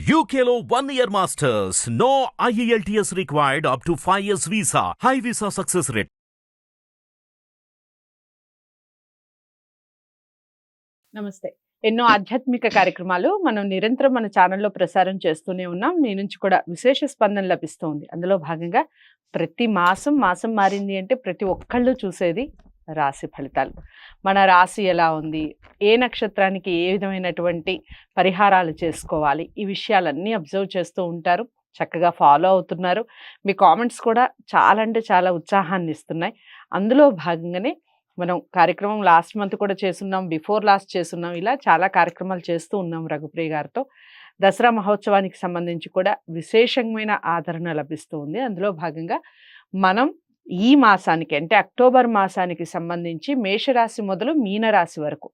UKLO 1 year masters. No IELTS required up to 5 years visa. High visa success rate. నమస్తే. ఎన్నో ఆధ్యాత్మిక కార్యక్రమాలు మనం నిరంతరం మన ఛానల్లో ప్రసారం చేస్తూనే ఉన్నాం. మీ నుంచి కూడా విశేష స్పందన లభిస్తోంది. అందులో భాగంగా ప్రతి మాసం మారింది అంటే ప్రతి ఒక్కళ్ళు చూసేది రాశి ఫలితాలు. మన రాశి ఎలా ఉంది, ఏ నక్షత్రానికి ఏ విధమైనటువంటి పరిహారాలు చేసుకోవాలి, ఈ విషయాలన్నీ అబ్జర్వ్ చేస్తూ ఉంటారు. చక్కగా ఫాలో అవుతున్నారు. మీ కామెంట్స్ కూడా చాలా అంటే చాలా ఉత్సాహాన్ని ఇస్తున్నాయి. అందులో భాగంగానే మనం కార్యక్రమం లాస్ట్ మంత్ కూడా చేస్తున్నాం, బిఫోర్ లాస్ట్ చేస్తున్నాం, ఇలా చాలా కార్యక్రమాలు చేస్తూ ఉన్నాం రఘుప్రియ గారితో. దసరా మహోత్సవానికి సంబంధించి కూడా విశేషమైన ఆదరణ లభిస్తూ ఉంది. అందులో భాగంగా మనం ఈ మాసానికి అంటే అక్టోబర్ మాసానికి సంబంధించి మేషరాశి మొదలు మీనరాశి వరకు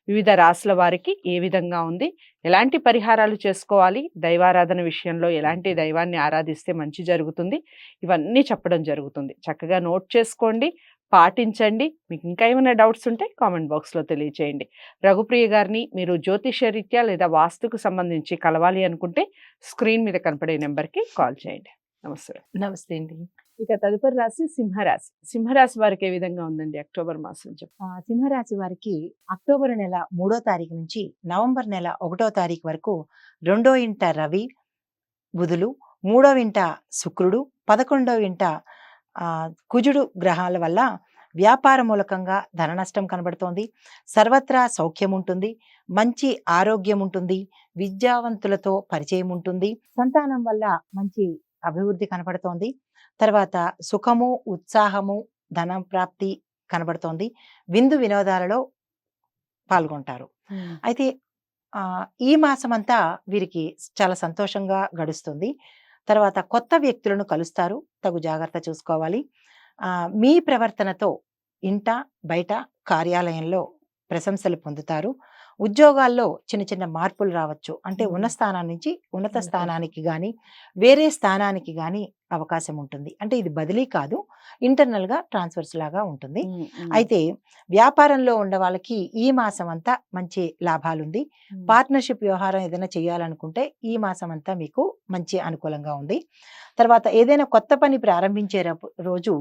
వివిధ రాశుల వారికి ఏ విధంగా ఉంది, ఎలాంటి పరిహారాలు చేసుకోవాలి, దైవారాధన విషయంలో ఎలాంటి దైవాన్ని ఆరాధిస్తే మంచి జరుగుతుంది, ఇవన్నీ చెప్పడం జరుగుతుంది. చక్కగా నోట్ చేసుకోండి, పాటించండి. మీకు ఇంకా ఏమైనా డౌట్స్ ఉంటే కామెంట్ బాక్స్లో తెలియచేయండి. రఘుప్రియ గారిని మీరు జ్యోతిషరీత్యా లేదా వాస్తుకు సంబంధించి కలవాలి అనుకుంటే స్క్రీన్ మీద కనపడే నెంబర్కి కాల్ చేయండి. నమస్తే. నమస్తే అండి. ఇక తదుపరి రాశి సింహరాశి. సింహరాశి వారికి ఏ విధంగా ఉందండి అక్టోబర్ మాసం? సింహరాశి వారికి అక్టోబర్ నెల 3వ తారీఖు నుంచి నవంబర్ నెల 1వ తారీఖు వరకు 2వ ఇంట రవి బుధులు, 3వ ఇంట శుక్రుడు, 11వ ఇంట కుజుడు గ్రహాల వల్ల వ్యాపార మూలకంగా ధన నష్టం కనబడుతోంది. సర్వత్రా సౌఖ్యం ఉంటుంది, మంచి ఆరోగ్యం ఉంటుంది, విద్యావంతులతో పరిచయం ఉంటుంది, సంతానం వల్ల మంచి అభివృద్ధి కనబడుతోంది. తర్వాత సుఖము, ఉత్సాహము, ధనం ప్రాప్తి కనబడుతోంది. విందు వినోదాలలో పాల్గొంటారు. అయితే ఈ మాసం అంతా వీరికి చాలా సంతోషంగా గడుస్తుంది. తర్వాత కొత్త వ్యక్తులను కలుస్తారు, తగు జాగ్రత్త చూసుకోవాలి. మీ ప్రవర్తనతో ఇంట బయట కార్యాలయంలో ప్రశంసలు పొందుతారు. ఉద్యోగాల్లో చిన్న చిన్న మార్పులు రావచ్చు. అంటే ఉన్న స్థానం నుంచి ఉన్నత స్థానానికి కానీ వేరే స్థానానికి కానీ అవకాశం ఉంటుంది. అంటే ఇది బదిలీ కాదు, ఇంటర్నల్గా ట్రాన్స్ఫర్స్ లాగా ఉంటుంది. అయితే వ్యాపారంలో ఉన్న వాళ్ళకి ఈ మాసం అంతా మంచి లాభాలుంది. పార్ట్నర్షిప్ వ్యవహారం ఏదైనా చేయాలనుకుంటే ఈ మాసం అంతా మీకు మంచి అనుకూలంగా ఉంది. తర్వాత ఏదైనా కొత్త పని ప్రారంభించే రోజు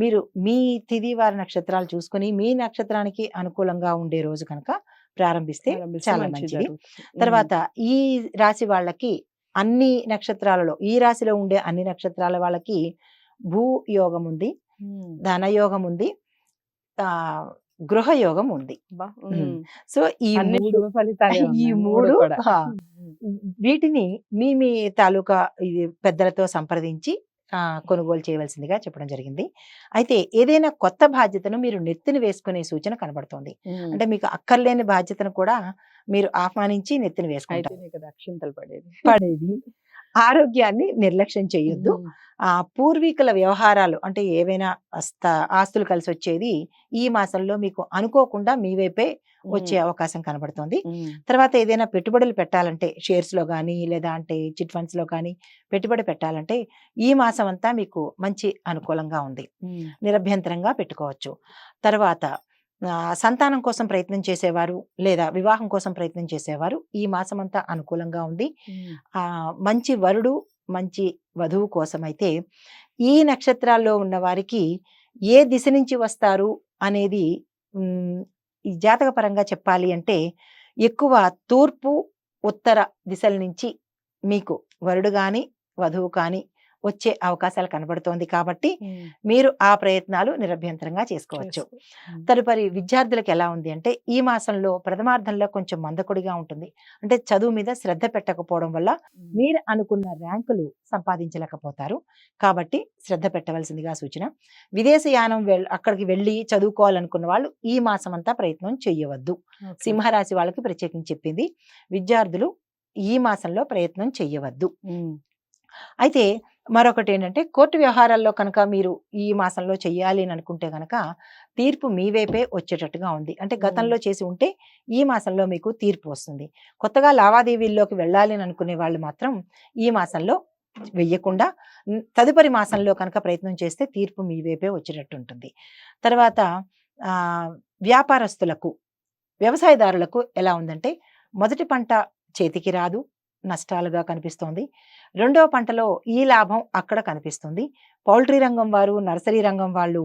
మీరు మీ తిథి వారి నక్షత్రాలు చూసుకుని మీ నక్షత్రానికి అనుకూలంగా ఉండే రోజు కనుక ప్రారంభిస్తే చాలా మంచిది. తర్వాత ఈ రాశి వాళ్ళకి అన్ని నక్షత్రాలలో, ఈ రాశిలో ఉండే అన్ని నక్షత్రాల వాళ్ళకి భూ యోగం ఉంది, ధనయోగం ఉంది, గృహయోగం ఉంది. సో ఈ మూడు వీటిని మీ తాలూకా ఇది పెద్దలతో సంప్రదించి కొనుగోలు చేయవలసిందిగా చెప్పడం జరిగింది. అయితే ఏదైనా కొత్త బాధ్యతను మీరు నెత్తిన వేసుకునే సూచన కనబడుతోంది. అంటే మీకు అక్కర్లేని బాధ్యతను కూడా మీరు ఆహ్వానించి నెత్తిన వేసుకుంటారు. పడేది ఆరోగ్యాన్ని నిర్లక్ష్యం చేయొద్దు. పూర్వీకుల వ్యవహారాలు అంటే ఏవైనా ఆస్తులు కలిసి వచ్చేది ఈ మాసంలో మీకు అనుకోకుండా మీ వైపే వచ్చే అవకాశం కనబడుతుంది. తర్వాత ఏదైనా పెట్టుబడులు పెట్టాలంటే షేర్స్ లో కానీ లేదా అంటే చిట్ ఫండ్స్ లో కానీ పెట్టుబడి పెట్టాలంటే ఈ మాసం అంతా మీకు మంచి అనుకూలంగా ఉంది, నిరభ్యంతరంగా పెట్టుకోవచ్చు. తర్వాత సంతానం కోసం ప్రయత్నం చేసేవారు లేదా వివాహం కోసం ప్రయత్నం చేసేవారు ఈ మాసం అంతా అనుకూలంగా ఉంది. మంచి వరుడు మంచి వధువు కోసం అయితే ఈ నక్షత్రాల్లో ఉన్న వారికి ఏ దిశ నుంచి వస్తారు అనేది ఈ జాతక పరంగా చెప్పాలి అంటే ఎక్కువ తూర్పు ఉత్తర దిశల నుంచి మీకు వరుడు కానీ వధువు కానీ వచ్చే అవకాశాలు కనబడుతోంది. కాబట్టి మీరు ఆ ప్రయత్నాలు నిరభ్యంతరంగా చేసుకోవచ్చు. తదుపరి విద్యార్థులకు ఎలా ఉంది అంటే ఈ మాసంలో ప్రథమార్థంలో కొంచెం మందకొడిగా ఉంటుంది. అంటే చదువు మీద శ్రద్ధ పెట్టకపోవడం వల్ల మీరు అనుకున్న ర్యాంకులు సంపాదించలేకపోతారు. కాబట్టి శ్రద్ధ పెట్టవలసిందిగా సూచన. విదేశయానం అక్కడికి వెళ్ళి చదువుకోవాలనుకున్న వాళ్ళు ఈ మాసం అంతా ప్రయత్నం చెయ్యవద్దు. సింహరాశి వాళ్ళకి ప్రత్యేకించి చెప్పింది, విద్యార్థులు ఈ మాసంలో ప్రయత్నం చెయ్యవద్దు. అయితే మరొకటి ఏంటంటే కోర్టు వ్యవహారాల్లో కనుక మీరు ఈ మాసంలో చెయ్యాలి అని అనుకుంటే కనుక తీర్పు మీ వైపే వచ్చేటట్టుగా ఉంది. అంటే గతంలో చేసి ఉంటే ఈ మాసంలో మీకు తీర్పు వస్తుంది. కొత్తగా లావాదేవీల్లోకి వెళ్ళాలి అని అనుకునే వాళ్ళు మాత్రం ఈ మాసంలో వెయ్యకుండా తదుపరి మాసంలో కనుక ప్రయత్నం చేస్తే తీర్పు మీ వైపే వచ్చేటట్టు ఉంటుంది. తర్వాత వ్యాపారస్తులకు వ్యవసాయదారులకు ఎలా ఉందంటే మొదటి పంట చేతికి రాదు, నష్టాలుగా కనిపిస్తోంది. రెండవ పంటలో ఈ లాభం అక్కడ కనిపిస్తుంది. పౌల్ట్రీ రంగం వారు, నర్సరీ రంగం వాళ్ళు,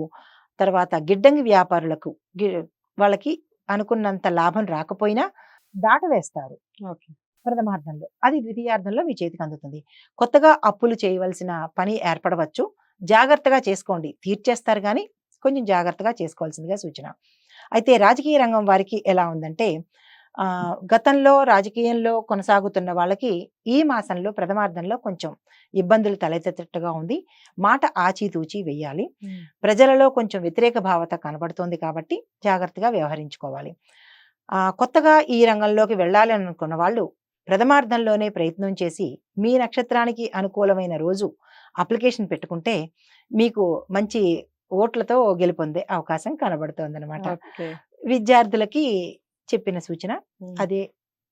తర్వాత గిడ్డంగి వ్యాపారులకు వాళ్ళకి అనుకున్నంత లాభం రాకపోయినా దాటవేస్తారు ఓకే. ప్రథమార్థంలో. అది ద్వితీయార్థంలో మీ చేతికి అందుతుంది. కొత్తగా అప్పులు చేయవలసిన పని ఏర్పడవచ్చు. జాగ్రత్తగా చేసుకోండి. తీర్చేస్తారు కానీ కొంచెం జాగ్రత్తగా చేసుకోవాల్సిందిగా సూచన. అయితే రాజకీయ రంగం వారికి ఎలా ఉందంటే, గతంలో రాజకీయంలో కొనసాగుతున్న వాళ్ళకి ఈ మాసంలో ప్రథమార్థంలో కొంచెం ఇబ్బందులు తలెత్తేటట్టుగా ఉంది. మాట ఆచితూచి వెయ్యాలి. ప్రజలలో కొంచెం వ్యతిరేక భావత కనబడుతోంది కాబట్టి జాగ్రత్తగా వ్యవహరించుకోవాలి. కొత్తగా ఈ రంగంలోకి వెళ్ళాలి అనుకున్న వాళ్ళు ప్రథమార్థంలోనే ప్రయత్నం చేసి మీ నక్షత్రానికి అనుకూలమైన రోజు అప్లికేషన్ పెట్టుకుంటే మీకు మంచి ఓట్లతో గెలుపొందే అవకాశం కనబడుతోంది అనమాట. విద్యార్థులకి చెప్పిన సూచన అదే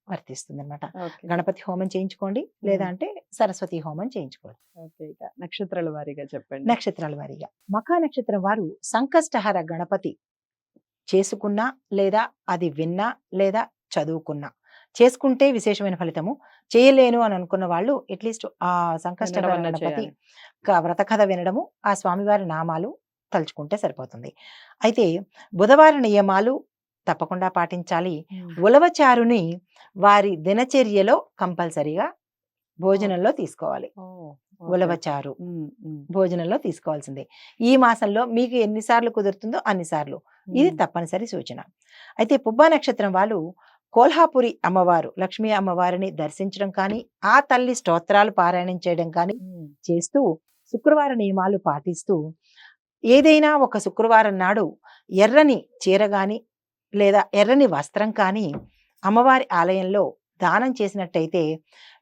వర్తిస్తుంది అనమాట. గణపతి హోమం చేయించుకోండి, లేదా అంటే సరస్వతి హోమం చేయించుకోండి. నక్షత్రాల వారీగా చెప్పండి. నక్షత్రాల వారీగా మఖా నక్షత్రం వారు సంకష్టహర గణపతి చేసుకున్నా, లేదా అది విన్నా, లేదా చదువుకున్నా, చేసుకుంటే విశేషమైన ఫలితము. చేయలేను అని అనుకున్న వాళ్ళు అట్లీస్ట్ ఆ సంకష్టహర గణపతి వ్రత కథ వినడము, ఆ స్వామివారి నామాలు తలుచుకుంటే సరిపోతుంది. అయితే బుధవార నియమాలు తప్పకుండా పాటించాలి. ఉలవచారుని వారి దినచర్యలో కంపల్సరీగా భోజనంలో తీసుకోవాలి. ఉలవచారు భోజనంలో తీసుకోవాల్సిందే. ఈ మాసంలో మీకు ఎన్నిసార్లు కుదురుతుందో అన్నిసార్లు ఇది తప్పనిసరి సూచన. అయితే పుబ్బా నక్షత్రం వాళ్ళు కోల్హాపురి అమ్మవారు, లక్ష్మీ అమ్మవారిని దర్శించడం కానీ, ఆ తల్లి స్తోత్రాలు పారాయణం చేయడం కానీ చేస్తూ శుక్రవార నియమాలు పాటిస్తూ, ఏదైనా ఒక శుక్రవారం నాడు ఎర్రని చీర గాని లేదా ఎర్రని వస్త్రం కానీ అమ్మవారి ఆలయంలో దానం చేసినట్టయితే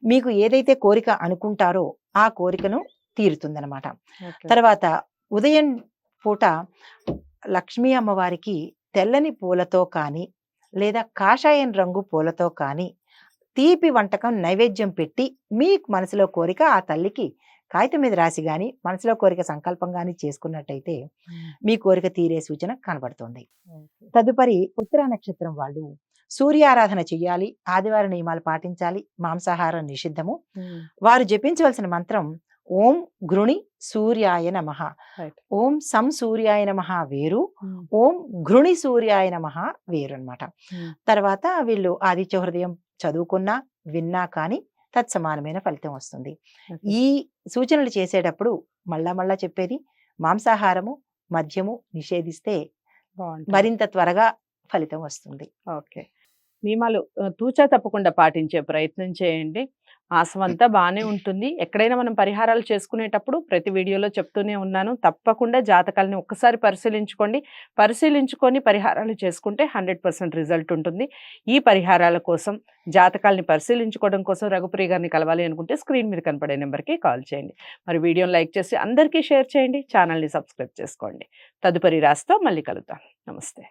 మీకు ఏదైతే కోరిక అనుకుంటారో ఆ కోరికను తీరుతుందనమాట. తర్వాత ఉదయం పూట లక్ష్మీ అమ్మవారికి తెల్లని పూలతో కానీ లేదా కాషాయం రంగు పూలతో కానీ తీపి వంటకం నైవేద్యం పెట్టి మీ మనసులో కోరిక ఆ తల్లికి కాగితం మీద రాసి కానీ మనసులో కోరిక సంకల్పం కానీ చేసుకున్నట్టయితే మీ కోరిక తీరే సూచన కనబడుతుంది. తదుపరి ఉత్తరా నక్షత్రం వాళ్ళు సూర్యారాధన చెయ్యాలి, ఆదివార నియమాలు పాటించాలి, మాంసాహారం నిషిద్ధము. వారు జపించవలసిన మంత్రం ఓం గృణి సూర్యాయ నమః. ఓం సం సూర్యాయ నమః వేరు, ఓం గృణి సూర్యాయ నమః వేరు అన్నమాట. తర్వాత వీళ్ళు ఆదిత్య హృదయం చదువుకున్నా విన్నా కానీ తత్సమానమైన ఫలితం వస్తుంది. ఈ సూచనలు చేసేటప్పుడు మళ్ళా చెప్పేది, మాంసాహారము మద్యము నిషేధిస్తే మరింత త్వరగా ఫలితం వస్తుంది. ఓకే. నియమాలు తూచా తప్పకుండా పాటించే ప్రయత్నం చేయండి. మాసం అంతా బాగానే ఉంటుంది. ఎక్కడైనా మనం పరిహారాలు చేసుకునేటప్పుడు ప్రతి వీడియోలో చెప్తూనే ఉన్నాను, తప్పకుండా జాతకాలని ఒక్కసారి పరిశీలించుకొని పరిహారాలు చేసుకుంటే 100% రిజల్ట్ ఉంటుంది. ఈ పరిహారాల కోసం, జాతకాలని పరిశీలించుకోవడం కోసం రఘుప్రియ గారిని కలవాలి అనుకుంటే స్క్రీన్ మీద కనపడే నెంబర్కి కాల్ చేయండి. మరి వీడియోని లైక్ చేసి అందరికీ షేర్ చేయండి, ఛానల్ని సబ్స్క్రైబ్ చేసుకోండి. తదుపరి రాశితో మళ్ళీ కలుద్దాం. నమస్తే.